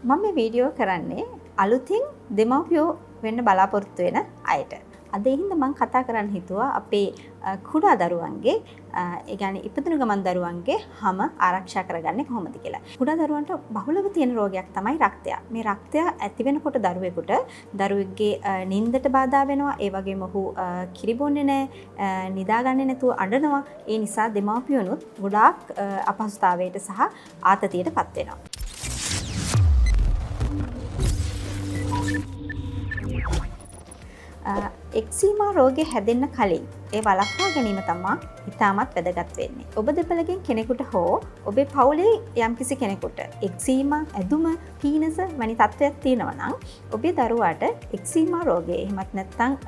මම මේ වීඩියෝ කරන්නේ අලුතින් දෙමව්පියෝ වෙන්න බලාපොරොත්තු වෙන අයට. අද හින්දා මම කතා කරන්න හිතුවා අපේ කුඩා දරුවන්ගේ ඒ කියන්නේ ඉපදුණු ගමන් දරුවන්ගේ හැම ආරක්ෂා කරගන්නේ කොහොමද කියලා. කුඩා දරුවන්ට බහුලව තියෙන රෝගයක් තමයි රක්තය. මේ රක්තය ඇති වෙනකොට දරුවෙකුට දරුවෙක්ගේ නිින්දට බාධා වෙනවා. ඒ වගේම ඔහු කිරි බොන්නේ නැහැ, නිදාගන්නේ නැතුව අඬනවා. ඒ නිසා දෙමව්පියොනුත් ගොඩාක් අපහසුතාවයට සහ ආතතියටපත් වෙනවා. එක්සීමා රෝගය හැදෙන්න කලින් ඒ වළක්වා ගැනීම තමයි ඉතාමත් වැදගත් වෙන්නේ. ඔබ දෙපළගෙන් කෙනෙකුට හෝ ඔබේ පවුලේ යම්කිසි කෙනෙකුට එක්සීමා, ඇදුම, පීනස වැනි තත්ත්වයක් තියෙනවා නම් ඔබේ දරුවාට එක්සීමා රෝගය එහෙමත් නැත්නම්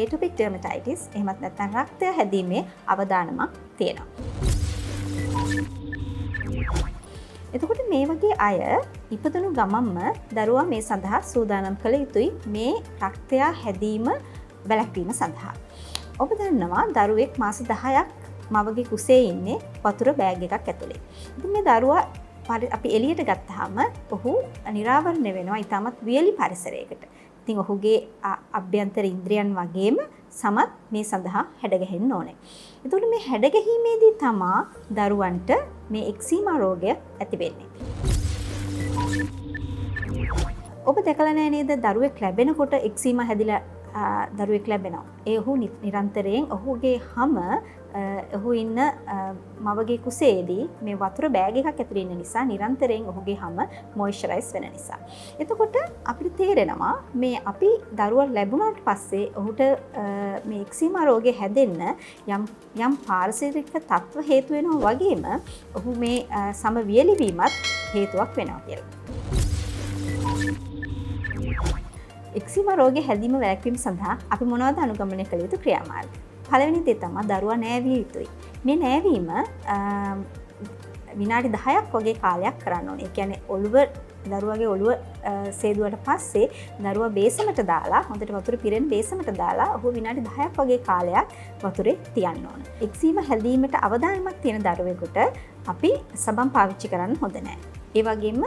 ඒටොපික් ඩර්මටයිටිස් එහෙමත් නැත්නම් රක්තය හැදීමේ අවදානමක් තියෙනවා. එතකොට මේ වගේ අය ඉපදුණු ගමන්ම දරුවා මේ සඳහා සූදානම් කළ යුතුයි මේ රක්තය හැදීම වැළැක්වීම සඳහා. ඔබ දන්නවා දරුවෙක් මාස 10ක් මවගේ කුසේ ඉන්නේ වතුර බෑග් එකක් ඇතුලේ. ඉතින් මේ දරුවා අපි එළියට ගත්තාම ඔහු නිරාවරණය වෙනවා ඊටමත් වියලි පරිසරයකට. ඉතින් ඔහුගේ අභ්‍යන්තර ඉන්ද්‍රියන් වගේම සමත් මේ සඳහා හැඩගැහෙන්න ඕනේ. එතකොට මේ හැඩගැහිමේදී තමා දරුවන්ට මේ එක්සීමා රෝගය ඇති වෙන්නේ. ඔබ දැකලා නැහැ නේද දරුවෙක් ලැබෙනකොට එක්සීමා හැදිලා දරුවෙක් ලැබෙනවා. ඒ ඔහු නිරන්තරයෙන් ඔහුගේ හැම ඔහු ඉන්න මවගේ කුසේදී මේ වතුර බෑග් එකක් ඇතුලේ ඉන්න නිසා නිරන්තරයෙන් ඔහුගේ හැම මොයිස්චරයිස් වෙන නිසා. එතකොට අපිට තේරෙනවා මේ අපි දරුවා ලැබුණාට පස්සේ ඔහුට මේ එක්සීමා රෝගය හැදෙන්න යම් පාරිසරික තත්ත්ව හේතු වෙනවා වගේම ඔහු මේ සම වියලි වීමත් හේතුවක් වෙනවා කියලා. එක්සීමා රෝගය හැදීම වැළැක්වීම සඳහා අපි මොනවද අනුගමනය කළ යුතු ක්‍රියාමාර්ග? පළවෙනි දේ තමයි දරුවා නෑවිය යුතුයි. මේ නෑවීම විනාඩි 10ක් වගේ කාලයක් කරන්න ඕනේ. ඒ කියන්නේ දරුවාගේ ඔළුව සේදුවට පස්සේ දරුවා බේසමට දාලා හොඳට වතුර පිරෙන බේසමට දාලා ඔහු විනාඩි 10ක් වගේ කාලයක් වතුරේ තියන්න ඕන. එක්සීම හැදීමට අවදානමක් තියෙන දරුවෙකුට අපි සබන් පාවිච්චි කරන්න හොඳ නෑ. ඒ වගේම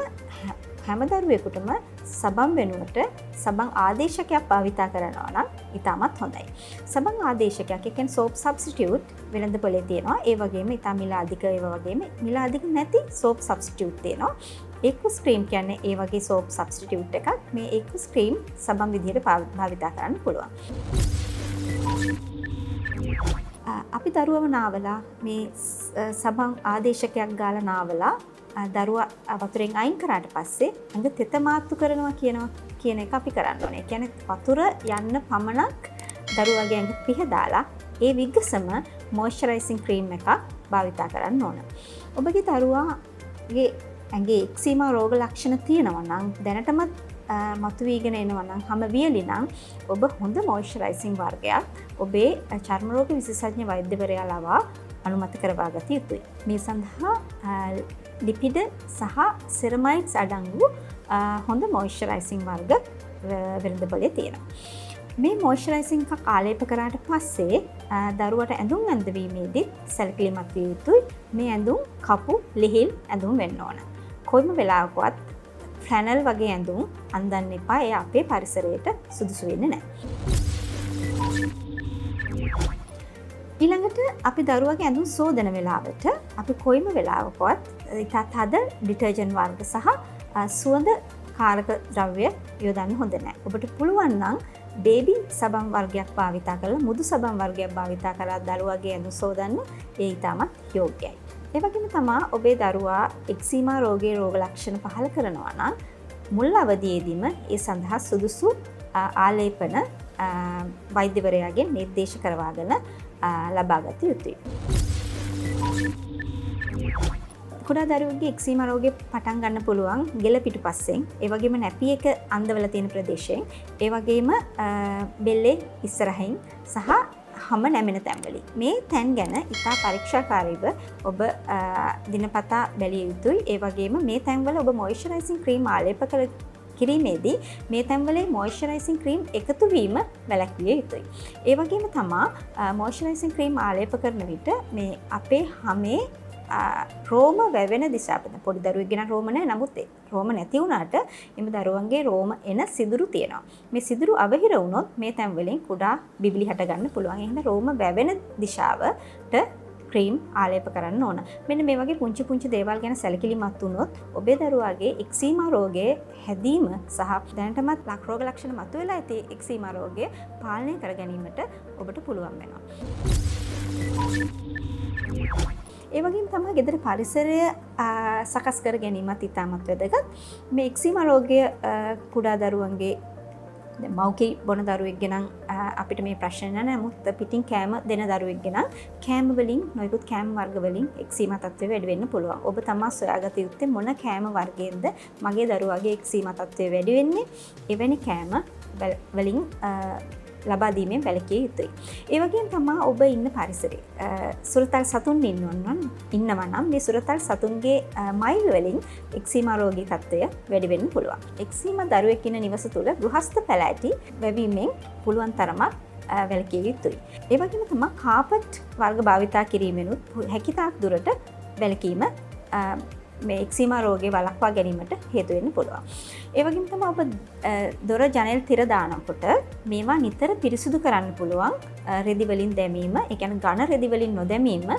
හැම දරුවෙකුටම සබන් වෙනුවට සබන් ආදේශකයක් භාවිතා කරනවා නම් ඉතාමත් හොඳයි. සබන් ආදේශකයක් කියන්නේ සෝප් සබ්ස්ටිටියුට් වෙළඳපොලේ තියෙනවා. ඒ වගේම ඉතා මිල අධික ඒවා වගේම මිල අධික නැති සෝප් සබ්ස්ටිටියුට් තියෙනවා. ඒකුස් ක්‍රීම් කියන්නේ ඒ වගේ සෝප් සබ්ස්ටිටියුට් එකක්. මේ ඒකුස් ක්‍රීම් සබන් විදිහට භාවිතා කරන්න පුළුවන්. අපි දරුවව නාවලා මේ සබන් ආදේශකයක් ගාලා නාවලා දරුවා වතුරෙන් අයින් කරාට පස්සේ ඇඟ තෙත මාත්තු කරනවා කියන එක අපි කරන්න ඕනේ. ඒ කියන්නේ වතුර යන්න පමණක් දරුවාගේ ඇඟ පිහදාලා ඒ විග්ගසම මොයිස්චරයිසිං ක්‍රීම් එකක් භාවිතා කරන්න ඕන. ඔබගේ දරුවාගේ ඇඟේ එක්සීමා රෝග ලක්ෂණ තියෙනවා නම් දැනටමත් මතුවීගෙන එනවා නම් හැම වියලි නම් ඔබ හොඳ මොයිස්චරයිසිං වර්ගයක් ඔබේ චර්ම රෝග විශේෂඥ වෛද්‍යවරයා ලවා අනුමත කරවා ගත යුතුයි. මේ සඳහා ලිපිඩ සහ සෙරමයිඩ්ස් අඩංගු හොඳ මොයිස්චරයිසිං වර්ග වෙළඳපොලේ තියෙනවා. මේ මොයිස්චරයිසිං එකක් ආලේප කරාට පස්සේ දරුවට ඇඳුම් ඇඳවීමේදී සැලකිලිමත් විය යුතුයි. මේ ඇඳුම් කපු ලිහිල් ඇඳුම් වෙන්න ඕන. කොයිම වෙලාවකවත් ෆ්ලැනල් වගේ ඇඳුම් අඳින්න එපා. ඒ අපේ පරිසරයට සුදුසු වෙන්නේ නැහැ. ඊළඟට අපි දරුවගේ ඇඳුම් සෝදන වෙලාවට අපි කොයිම වෙලාවකවත් ඉතා තද ඩිටර්ජන්ට් වර්ග සහ සුවඳ කාරක ද්‍රව්‍ය යොදන්න හොඳ නැහැ. ඔබට පුළුවන් නම් බේබි සබන් වර්ගයක් භාවිතා කරලා මුදු සබන් වර්ගයක් භාවිතා කරලා දරුවගේ ඇඳුම් සෝදන්න ඒ ඉතාමත් යෝග්‍යයි. ඒ වගේම තමයි ඔබේ දරුවා එක්සීමා රෝගයේ රෝග ලක්ෂණ පහළ කරනවා නම් මුල් අවදියේදීම ඒ සඳහා සුදුසු ආලේපන වෛද්‍යවරයාගෙන් නිර්දේශ කරවාගෙන ලබාගත යුතුයි. කුඩා දරුවෙකුගේ එක්සීමා රෝගය පටන් ගන්න පුළුවන් ගෙල පිටුපස්සෙන්, ඒ වගේම නැපි එක අන්දවල තියෙන ප්‍රදේශයෙන්, ඒ වගේම බෙල්ලේ ඉස්සරහින් සහ හැම නැමෙන තැන්වලින්. මේ තැන් ගැන ඉතා පරීක්ෂාකාරීව ඔබ දිනපතා බැලිය යුතුයි. ඒ වගේම මේ තැන්වල ඔබ මොයිස්චරයිසිං ක්‍රීම් ආලේප කිරීමේදී මේ තැන්වලේ මොයිස්චරයිසිං ක්‍රීම් එකතු වීම වැළැක්විය යුතුයි. ඒ වගේම තමා මොයිස්චරයිසිං ක්‍රීම් ආලේප කරන විට මේ අපේ හැමේ රෝම වැවෙන දිශාපත පොඩි දරුවෙක් ගැන රෝම නැහැ නමුත් රෝම නැති වුණාට එම දරුවන්ගේ රෝම එන සිදුරු තියෙනවා. මේ සිදුරු අවහිර වුණොත් මේ තැන් වලින් කුඩා බිබිලි හට ගන්න පුළුවන්. එහෙනම් රෝම වැවෙන දිශාවට ක්‍රීම් ආලේප කරන්න ඕන. මෙන්න මේ වගේ පුංචි පුංචි දේවල් ගැන සැලකිලිමත් වුණොත් ඔබේ දරුවාගේ එක්සීමා රෝගයේ හැදීම සහ දැනටමත් රෝග ලක්ෂණ මතුවලා ඇති එක්සීමා රෝගය පාලනය කර ගැනීමට ඔබට පුළුවන් වෙනවා. ඒ වගේම තමයි ගෙදර පරිසරය සකස් කර ගැනීමත් ඉතාමත් වැදගත්. මේ එක්සීමා රෝගය කුඩා දරුවන්ගේ මව්කී බොන දරුවෙක් ගෙනම් අපිට මේ ප්‍රශ්න නැහැ. නමුත් පිටින් කෑම දෙන දරුවෙක් ගෙනම් කෑම වලින් නොයෙකුත් කෑම වර්ග වලින් එක්සීමා තත්ත්වය වැඩි වෙන්න පුළුවන්. ඔබ තමා සොයාගත යුත්තේ මොන කෑම වර්ගයෙන්ද මගේ දරුවාගේ එක්සීමා තත්ත්වය වැඩි වෙන්නේ? එවැනි කෑම වලින් ලබා දීමෙන් වැළකී යුතුයි. ඒ වගේම තමයි ඔබ ඉන්න පරිසරය. සුරතල් සතුන් ඉන්නවා නම් මේ සුරතල් සතුන්ගේ මයිල් වලින් එක්සීමා රෝගී තත්ත්වය වැඩි වෙන්න පුළුවන්. එක්සීමා දරුවෙක් ඉන්න නිවස තුල ගෘහස්ත පැලෑටි වැවීමෙන් පුළුවන් තරමක් වැළකී යුතුයි. ඒ වගේම තමයි කාපට් වර්ග භාවිතා කිරීමෙනුත් හැකිතාක් දුරට වැළකීම මේ එක්සීමා රෝගේ වළක්වා ගැනීමට හේතු වෙන්න පුළුවන්. ඒ වගේම තමයි ඔබ දොර ජනෙල් තිර දානකොට මේවා නිතර පිරිසිදු කරන්න පුළුවන්. රෙදි වලින් දැමීම, ඒ කියන්නේ ඝන රෙදි වලින් නොදැමීම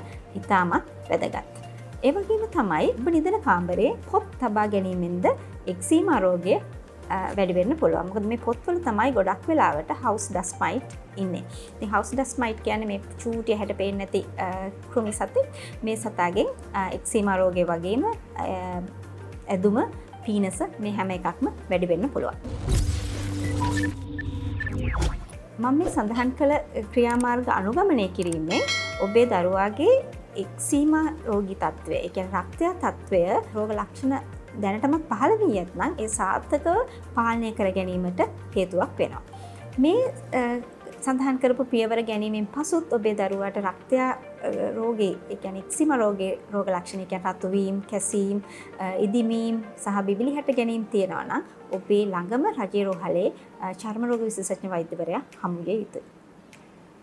ඉතාමත් වැදගත්. ඒ වගේම තමයි ඔබ නිදන කාමරේ පොත් තබා ගැනීමෙන්ද එක්සීමා රෝගය වැඩි වෙන්න පුළුවන්. මොකද මේ පොත්වල තමයි ගොඩක් වෙලාවට house dust mite ඉන්නේ. ඉතින් house dust mite කියන්නේ මේ චූටි හැට පේන්නේ නැති කෘමි සතෙක්. මේ සතාගෙන් එක්සීමා රෝගය වගේම ඇදුම, පීනස මේ හැම එකක්ම වැඩි වෙන්න පුළුවන්. මම මේ සඳහන් කළ ක්‍රියාමාර්ග අනුගමනය කිරීමෙන් ඔබේ දරුවාගේ එක්සීමා රෝගී තත්ත්වය, ඒ කියන්නේ රක්තය තත්ත්වය, රෝග ලක්ෂණ දැනටමත් පහළ වී ඇත්නම් ඒ සාර්ථකව පාලනය කර ගැනීමට හේතුවක් වෙනවා. මේ සඳහන් කරපු පියවර ගැනීමෙන් පසුත් ඔබේ දරුවාට රක්තය රෝගේ, ඒ කියන්නේ එක්සීමා රෝගේ රෝග ලක්ෂණ, ඒ කියන්නේ රතු වීම, කැසීම්, ඉදිමීම් සහ බිබිලි හැට ගැනීම තියෙනවා නම් ඔබේ ළඟම රජයේ රෝහලේ චර්ම රෝග විශේෂඥ වෛද්‍යවරයා හමු විය යුතුයි.